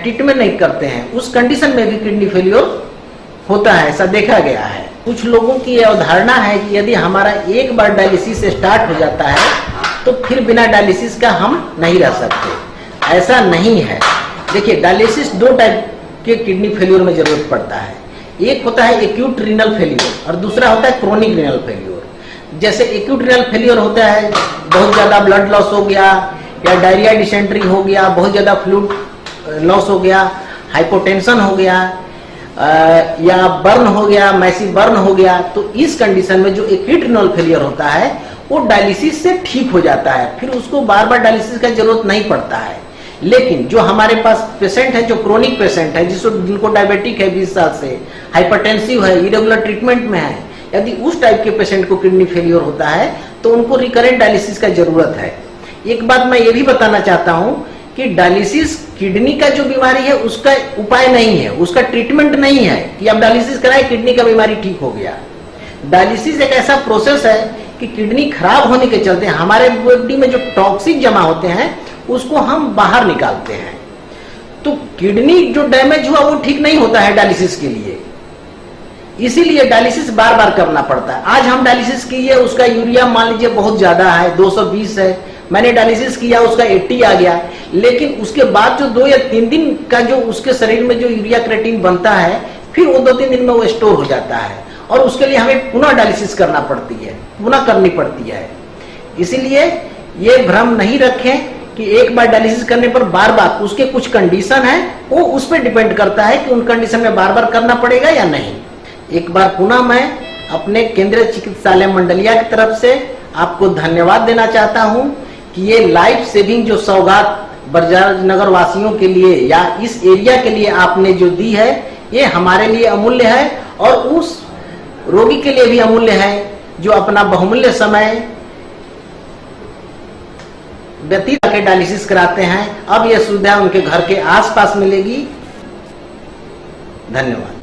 Treatment नहीं करते हैं, उस कंडीशन में भी किडनी फेलियर होता है, ऐसा देखा गया है। कुछ लोगों की यह अवधारणा है कि यदि हमारा एक बार डायलिसिस स्टार्ट हो जाता है तो फिर बिना डायलिसिस का हम नहीं रह सकते। ऐसा नहीं है। देखिए, डायलिसिस दो टाइप के किडनी फेलियर में जरूरत पड़ता है। एक होता है एक्यूट रीनल फेलियर और दूसरा होता है क्रोनिक रीनल फेलियर। जैसे एक्यूट रीनल फेलियर होता है, बहुत ज्यादा ब्लड लॉस हो गया या डायरिया डिसेंट्री हो गया, बहुत ज्यादा फ्लूइड लॉस हो गया, हाइपोटेंशन हो गया या बर्न हो गया, मैसिव बर्न हो गया, तो इस कंडीशन में जो एक्यूट रीनल फेलियर होता है वो डायलिसिस से ठीक हो जाता है, फिर उसको बार बार डायलिसिस का जरूरत नहीं पड़ता है। लेकिन जो हमारे पास पेशेंट है, जो क्रोनिक पेशेंट है, जिनको डायबिटिक है 20 साल से, हाइपरटेंसिव है, इरेगुलर ट्रीटमेंट में है, यदि उस टाइप के पेशेंट को किडनी फेलियर होता है तो उनको रिकरेंट डायलिसिस का जरूरत है। एक बात मैं ये भी बताना चाहता हूं कि डायलिसिस किडनी का जो बीमारी है उसका उपाय नहीं है, उसका ट्रीटमेंट नहीं है कि अब डायलिसिस कराए किडनी का बीमारी ठीक हो गया। डायलिसिस एक ऐसा प्रोसेस है कि किडनी खराब होने के चलते हमारे बॉडी में जो टॉक्सिक जमा होते हैं उसको हम बाहर निकालते हैं। तो किडनी जो डैमेज हुआ वो ठीक नहीं होता है डायलिसिस के लिए, इसीलिए डायलिसिस बार बार करना पड़ता है। आज हम डायलिसिस किए, उसका यूरिया मान लीजिए बहुत ज्यादा है, 220 है, मैंने डायलिसिस किया उसका 80 आ गया, लेकिन उसके बाद जो 2 या 3 दिन का जो उसके शरीर में जो यूरिया क्रिएटिन बनता है फिर वो 2-3 दिन में वो स्टोर हो जाता है और उसके लिए हमें पुनः डायलिसिस करना पड़ती है, पुनः करनी पड़ती है। इसीलिए ये भ्रम नहीं रखें कि एक बार डायलिसिस करने पर बार बार, उसके कुछ कंडीशन है, वो उस पर डिपेंड करता है कि उन कंडीशन में बार बार करना पड़ेगा या नहीं। एक बार पुनः मैं अपने केंद्रीय चिकित्सालय मंडलिया की तरफ से आपको धन्यवाद देना चाहता हूं कि ये लाइफ सेविंग जो सौगात बरजाज नगर वासियों के लिए या इस एरिया के लिए आपने जो दी है ये हमारे लिए अमूल्य है और उस रोगी के लिए भी अमूल्य है जो अपना बहुमूल्य समय व्यतीत करके डायलिसिस कराते हैं। अब यह सुविधा उनके घर के आसपास मिलेगी। धन्यवाद।